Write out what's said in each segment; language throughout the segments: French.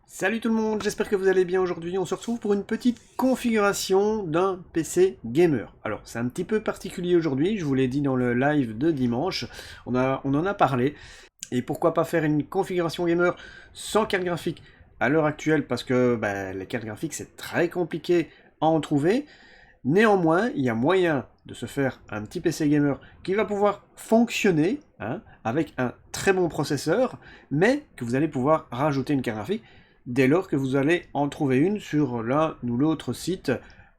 Salut tout le monde, j'espère que vous allez bien aujourd'hui. On se retrouve pour une petite configuration d'un PC gamer. Alors c'est un petit peu particulier aujourd'hui, je vous l'ai dit dans le live de dimanche, on en a parlé. Et pourquoi pas faire une configuration gamer sans carte graphique à l'heure actuelle, parce que les cartes graphiques c'est très compliqué à en trouver. Néanmoins, il y a moyen de se faire un petit PC gamer qui va pouvoir fonctionner avec un très bon processeur, mais que vous allez pouvoir rajouter une carte graphique dès lors que vous allez en trouver une sur l'un ou l'autre site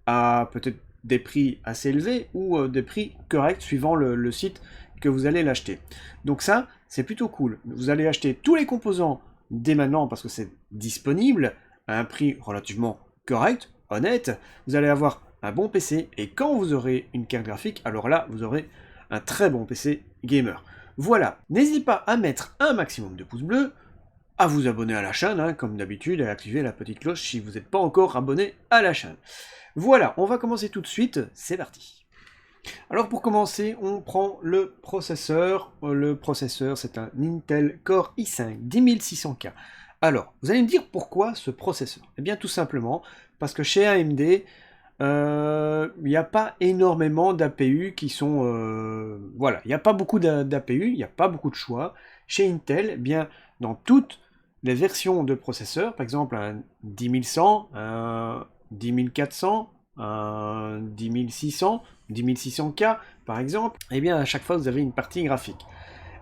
à peut-être des prix assez élevés ou des prix corrects suivant le site que vous allez l'acheter. Donc ça, c'est plutôt cool. Vous allez acheter tous les composants dès maintenant parce que c'est disponible à un prix relativement correct, honnête. Vous allez avoir un bon PC et quand vous aurez une carte graphique, alors là, vous aurez un très bon PC gamer. Voilà, n'hésitez pas à mettre un maximum de pouces bleus, à vous abonner à la chaîne, comme d'habitude, et à activer la petite cloche si vous n'êtes pas encore abonné à la chaîne. Voilà, on va commencer tout de suite, c'est parti. Alors pour commencer, on prend le processeur. Le processeur, c'est un Intel Core i5 10600K. Alors, vous allez me dire pourquoi ce processeur? Eh bien tout simplement parce que chez AMD, il n'y a pas énormément d'APU qui sont... voilà, il n'y a pas beaucoup d'APU, il n'y a pas beaucoup de choix. Chez Intel, eh bien, dans toutes les versions de processeurs, par exemple un 10100, un 10400, un 10600, 10600K par exemple, eh bien à chaque fois vous avez une partie graphique.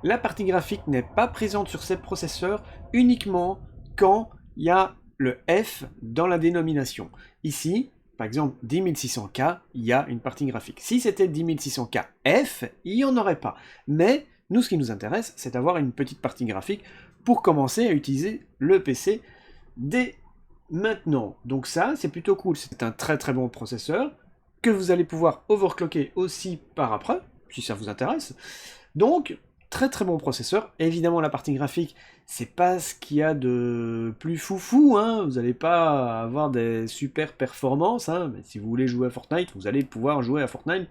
La partie graphique n'est pas présente sur ces processeurs uniquement quand il y a le F dans la dénomination. Ici, par exemple, 10600K, il y a une partie graphique. Si c'était 10600K F, il n'y en aurait pas. Mais nous, ce qui nous intéresse, c'est d'avoir une petite partie graphique pour commencer à utiliser le PC dès maintenant. Donc ça, c'est plutôt cool. C'est un très très bon processeur que vous allez pouvoir overclocker aussi par après, si ça vous intéresse. Donc, très très bon processeur. Évidemment, la partie graphique, c'est pas ce qu'il y a de plus foufou, vous n'allez pas avoir des super performances, mais si vous voulez jouer à Fortnite, vous allez pouvoir jouer à Fortnite,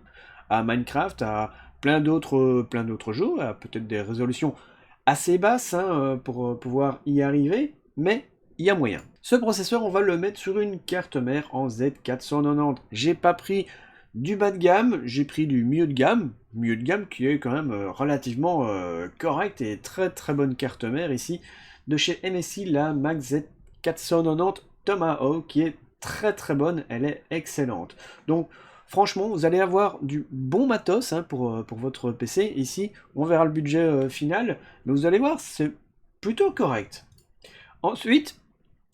à Minecraft, à plein d'autres jeux, à peut-être des résolutions assez basses pour pouvoir y arriver, mais il y a moyen. Ce processeur, on va le mettre sur une carte mère en Z490. J'ai pas pris du bas de gamme, j'ai pris du milieu de gamme qui est quand même relativement correct et très très bonne carte mère ici de chez MSI, la Mac Z490 Tomahawk qui est très très bonne, elle est excellente. Donc franchement, vous allez avoir du bon matos pour votre PC. Ici, on verra le budget final, mais vous allez voir, c'est plutôt correct. Ensuite,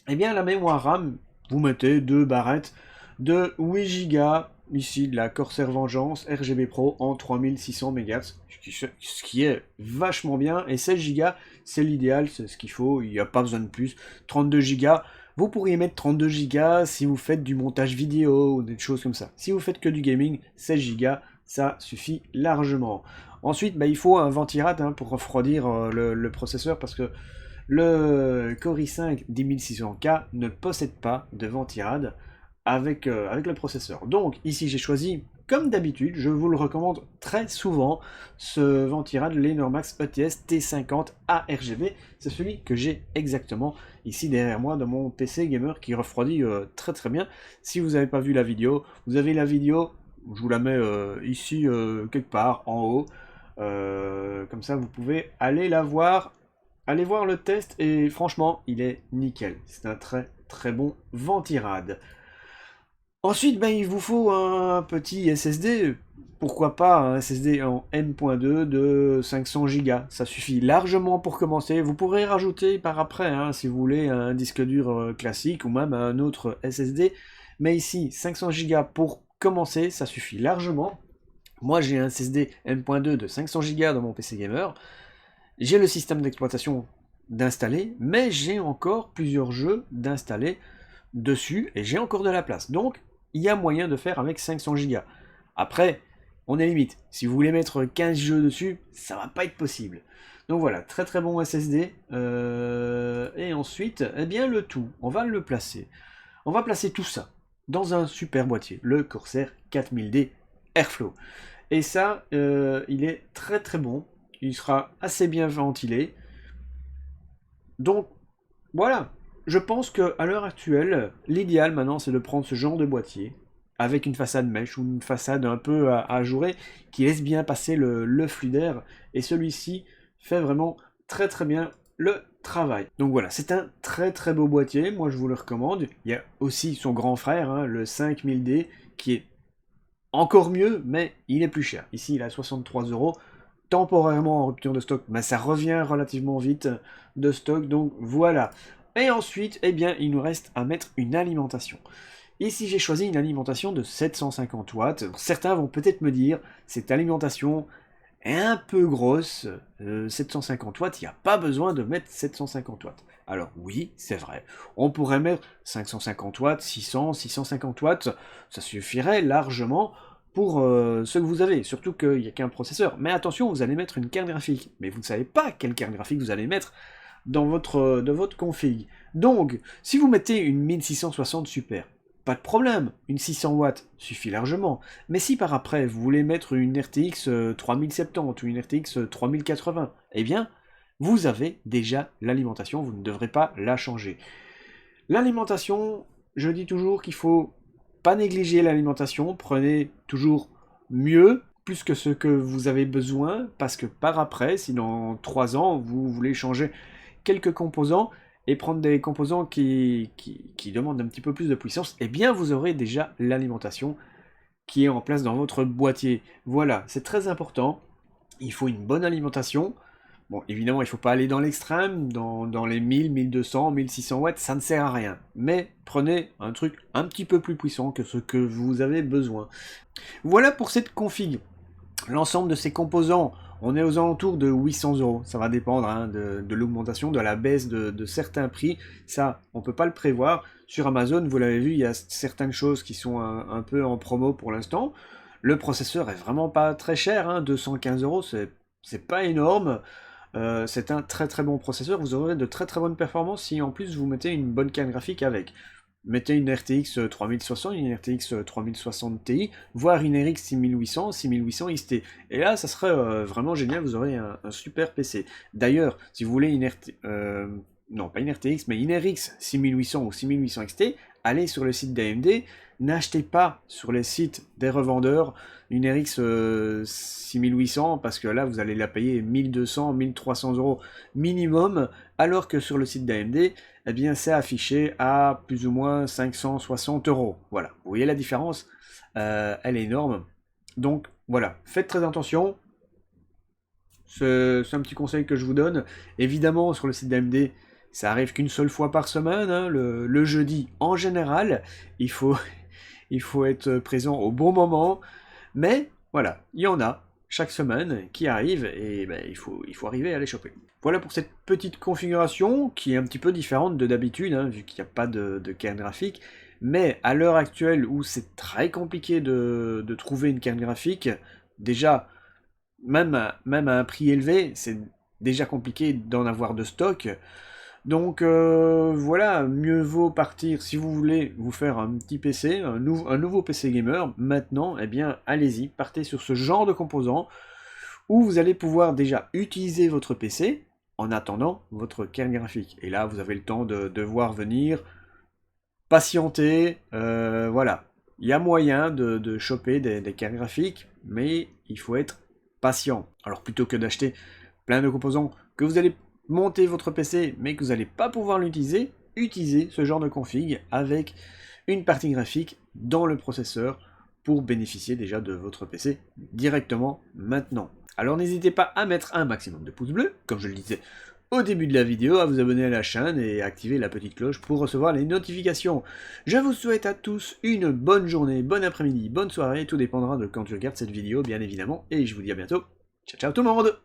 eh bien, la mémoire RAM, vous mettez deux barrettes de 8 Go, ici de la Corsair Vengeance RGB Pro en 3600 MHz, ce qui est vachement bien, et 16 Go, c'est l'idéal, c'est ce qu'il faut, il n'y a pas besoin de plus. 32 Go, vous pourriez mettre 32 Go si vous faites du montage vidéo ou des choses comme ça. Si vous faites que du gaming, 16 Go, ça suffit largement. Ensuite, il faut un ventirad pour refroidir le processeur parce que le Core i5 10600K ne possède pas de ventirad avec le processeur. Donc ici j'ai choisi, comme d'habitude, je vous le recommande très souvent, ce ventirad Lenormax ETS T50 ARGB. C'est celui que j'ai exactement ici derrière moi dans mon PC gamer qui refroidit très très bien. Si vous n'avez pas vu la vidéo, vous avez la vidéo, je vous la mets ici quelque part en haut. Comme ça vous pouvez aller la voir. Allez voir le test et franchement, il est nickel. C'est un très très bon ventirad. Ensuite, il vous faut un petit SSD. Pourquoi pas un SSD en M.2 de 500 Go. Ça suffit largement pour commencer. Vous pourrez rajouter par après, si vous voulez, un disque dur classique ou même un autre SSD. Mais ici, 500 Go pour commencer, ça suffit largement. Moi, j'ai un SSD M.2 de 500 Go dans mon PC gamer. J'ai le système d'exploitation d'installer, mais j'ai encore plusieurs jeux d'installer dessus et j'ai encore de la place. Donc, il y a moyen de faire avec 500 Go. Après, on est limite. Si vous voulez mettre 15 jeux dessus, ça va pas être possible. Donc voilà, très très bon SSD. Et ensuite, eh bien le tout, on va le placer. On va placer tout ça dans un super boîtier, le Corsair 4000D Airflow. Et ça, il est très très bon. Il sera assez bien ventilé. Donc, voilà. je pense qu'à l'heure actuelle, l'idéal maintenant, c'est de prendre ce genre de boîtier, avec une façade mèche ou une façade un peu ajourée, qui laisse bien passer le flux d'air, et celui-ci fait vraiment très très bien le travail. Donc voilà, c'est un très très beau boîtier, moi je vous le recommande. Il y a aussi son grand frère, hein, le 5000D, qui est encore mieux, mais il est plus cher. Ici, il est à 63 €, temporairement en rupture de stock, mais ça revient relativement vite de stock, donc voilà. Et ensuite, eh bien, il nous reste à mettre une alimentation. Ici, j'ai choisi une alimentation de 750 watts. Certains vont peut-être me dire, cette alimentation est un peu grosse, 750 watts, il n'y a pas besoin de mettre 750 watts. Alors oui, c'est vrai, on pourrait mettre 550 watts, 600, 650 watts, ça suffirait largement pour ce que vous avez, surtout qu'il n'y a qu'un processeur. Mais attention, vous allez mettre une carte graphique, mais vous ne savez pas quelle carte graphique vous allez mettre dans votre config. Donc, si vous mettez une 1660 Super, pas de problème, une 600 watts suffit largement. Mais si par après vous voulez mettre une RTX 3070 ou une RTX 3080, eh bien, vous avez déjà l'alimentation, vous ne devrez pas la changer. L'alimentation, je dis toujours qu'il faut pas négliger l'alimentation, prenez toujours mieux, plus que ce que vous avez besoin, parce que par après, si dans 3 ans, vous voulez changer quelques composants, et prendre des composants qui demandent un petit peu plus de puissance, eh bien vous aurez déjà l'alimentation qui est en place dans votre boîtier. Voilà, c'est très important, il faut une bonne alimentation. Bon, évidemment, il ne faut pas aller dans l'extrême, dans les 1000, 1200, 1600 watts, ça ne sert à rien. Mais prenez un truc un petit peu plus puissant que ce que vous avez besoin. Voilà pour cette config. L'ensemble de ces composants, on est aux alentours de 800 €. Ça va dépendre hein, de l'augmentation, de la baisse de certains prix. Ça, on ne peut pas le prévoir. Sur Amazon, vous l'avez vu, il y a certaines choses qui sont un peu en promo pour l'instant. Le processeur est vraiment pas très cher, hein, 215 €, c'est pas énorme. C'est un très très bon processeur. Vous aurez de très très bonnes performances si en plus vous mettez une bonne carte graphique avec. Mettez une RTX 3060, une RTX 3060 Ti, voire une RX 6800, 6800 XT. Et là, ça serait vraiment génial, vous aurez un super PC. D'ailleurs, si vous voulez une non, pas une RTX, mais une RX 6800 ou 6800 XT, allez sur le site d'AMD, n'achetez pas sur les sites des revendeurs une RX 6800, parce que là, vous allez la payer 1200, 1300 € minimum, alors que sur le site d'AMD, eh bien, c'est affiché à plus ou moins 560 €. Voilà, vous voyez la différence, elle est énorme. Donc, voilà, faites très attention. C'est un petit conseil que je vous donne. Évidemment, sur le site d'AMD, ça arrive qu'une seule fois par semaine, hein, le jeudi en général. Il faut, il faut être présent au bon moment. Mais, voilà, il y en a chaque semaine qui arrivent et ben, il faut arriver à les choper. Voilà pour cette petite configuration qui est un petit peu différente de d'habitude, hein, vu qu'il n'y a pas de carte graphique. Mais à l'heure actuelle où c'est très compliqué de trouver une carte graphique, déjà, même à un prix élevé, c'est déjà compliqué d'en avoir de stock. Donc voilà, mieux vaut partir, si vous voulez vous faire un petit PC, un nouveau PC gamer, maintenant, eh bien allez-y, partez sur ce genre de composants, où vous allez pouvoir déjà utiliser votre PC, en attendant votre carte graphique. Et là, vous avez le temps de voir venir, patienter, voilà. Il y a moyen de choper des cartes graphiques, mais il faut être patient. Alors plutôt que d'acheter plein de composants que vous allez monter votre PC, mais que vous n'allez pas pouvoir l'utiliser, utilisez ce genre de config avec une partie graphique dans le processeur pour bénéficier déjà de votre PC directement maintenant. Alors n'hésitez pas à mettre un maximum de pouces bleus, comme je le disais au début de la vidéo, à vous abonner à la chaîne et à activer la petite cloche pour recevoir les notifications. Je vous souhaite à tous une bonne journée, bon après-midi, bonne soirée, tout dépendra de quand tu regardes cette vidéo bien évidemment, et je vous dis à bientôt. Ciao ciao tout le monde!